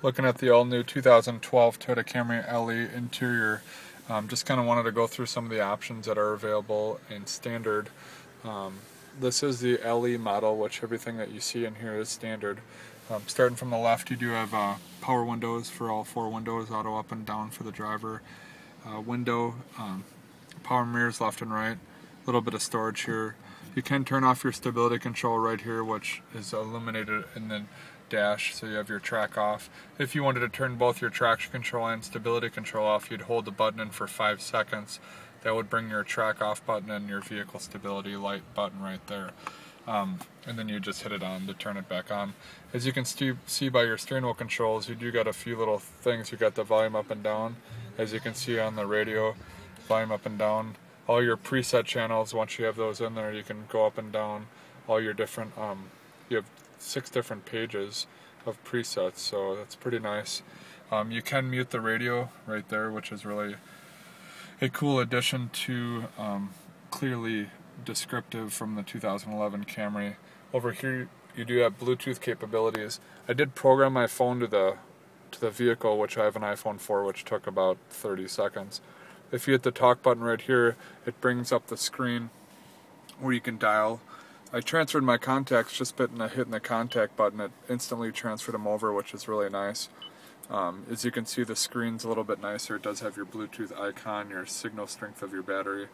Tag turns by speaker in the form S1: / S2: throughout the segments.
S1: Looking at the all-new 2012 Toyota Camry LE interior. Just kind of wanted to go through some of the options that are available in standard. This is the LE model, which everything that you see in here is standard. Starting from the left, you do have power windows for all four windows, auto up and down for the driver. Power mirrors left and right, a little bit of storage here. You can turn off your stability control right here, which is illuminated in the dash, so you have your track off. If you wanted to turn both your traction control and stability control off, you'd hold the button in for 5 seconds. That would bring your track off button and your vehicle stability light button right there. And then you just hit it on to turn it back on. As you can see by your steering wheel controls, you do got a few little things. You got the volume up and down. As you can see on the radio, volume up and down. All your preset channels, once you have those in there, you can go up and down. All your different, you have 6 different pages of presets, so that's pretty nice. You can mute the radio right there, which is really a cool addition to clearly descriptive from the 2011 Camry. Over here you do have Bluetooth capabilities. I did program my phone to the vehicle, which I have an iPhone 4, which took about 30 seconds. If you hit the talk button right here, it brings up the screen where you can dial. I transferred my contacts just hitting the contact button. It instantly transferred them over, which is really nice. As you can see, the screen's a little bit nicer. It does have your Bluetooth icon, your signal strength of your battery,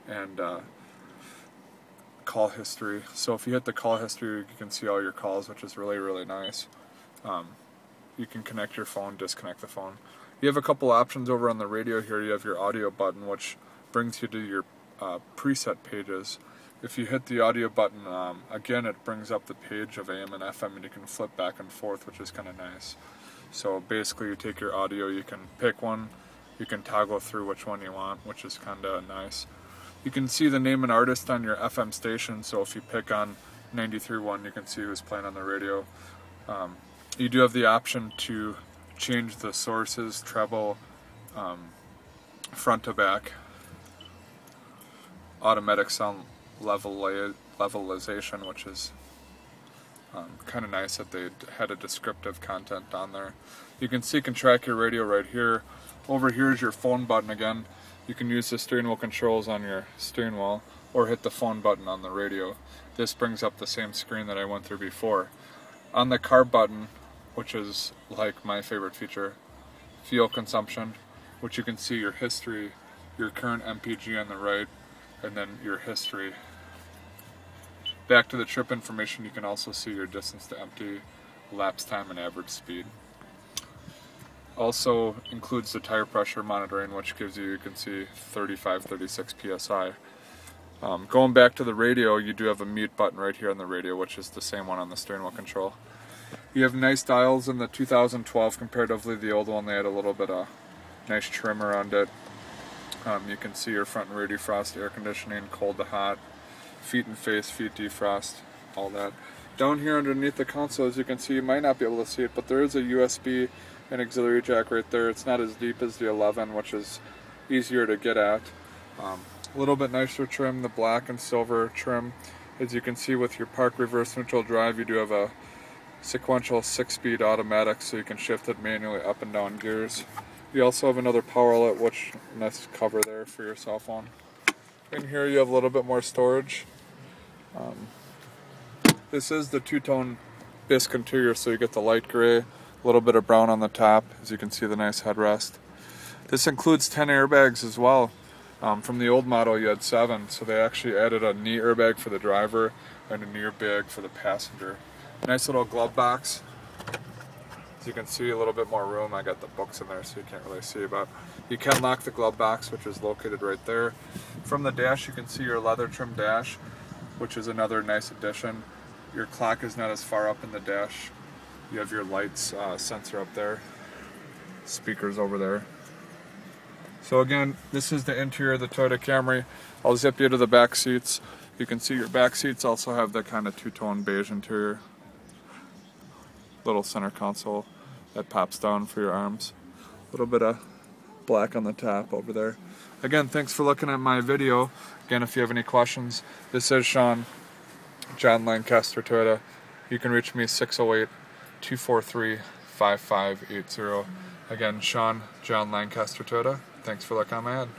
S1: and call history. So if you hit the call history, you can see all your calls, which is really, really nice. You can connect your phone, disconnect the phone. You have a couple options over on the radio here. You have your audio button, which brings you to your preset pages. If you hit the audio button, again, it brings up the page of AM and FM, and you can flip back and forth, which is kind of nice. So basically, you take your audio, you can pick one, you can toggle through which one you want, which is kind of nice. You can see the name and artist on your FM station, so if you pick on 93.1, you can see who's playing on the radio. You do have the option to change the sources, treble, front to back, automatic sound levelization, which is kind of nice that they had a descriptive content on there. You can see, can track your radio right here. Over here is your phone button again. You can use the steering wheel controls on your steering wheel or hit the phone button on the radio. This brings up the same screen that I went through before. On the car button, which is like my favorite feature, fuel consumption, which you can see your history, your current MPG on the right, and then your history. Back to the trip information, you can also see your distance to empty, lapse time, and average speed. Also includes the tire pressure monitoring, which gives you can see 35, 36 psi. Going back to the radio, you do have a mute button right here on the radio, which is the same one on the steering wheel control. You have nice dials in the 2012 comparatively the old one. They had a little bit of nice trim around it. You can see your front and rear defrost, air conditioning, cold to hot, feet and face, feet defrost, all that. Down here underneath the console, as you can see, you might not be able to see it, but there is a USB and auxiliary jack right there. It's not as deep as the 11, which is easier to get at. A little bit nicer trim, the black and silver trim. As you can see with your park reverse neutral drive, you do have a sequential 6-speed automatic, so you can shift it manually up and down gears. You also have another power outlet, which nice cover there for your cell phone. In here you have a little bit more storage. This is the two-tone bisque interior, so you get the light gray, a little bit of brown on the top. As you can see, the nice headrest. This includes 10 airbags as well. From the old model you had 7, so they actually added a knee airbag for the driver and a knee airbag for the passenger. Nice little glove box. As you can see, a little bit more room. I got the books in there so you can't really see, but you can lock the glove box, which is located right there. From the dash you can see your leather trim dash, which is another nice addition. Your clock is not as far up in the dash. You have your lights sensor up there, speakers over there. So again, this is the interior of the Toyota Camry. I'll zip you to the back seats. You can see your back seats also have the kind of two-tone beige interior. Little center console that pops down for your arms. A little bit of black on the top over there. Again, thanks for looking at my video. Again, if you have any questions, this is Sean, John Lancaster Toyota. You can reach me 608-243-5800. 5580. Again, Sean, John Lancaster Toyota. Thanks for looking on my ad.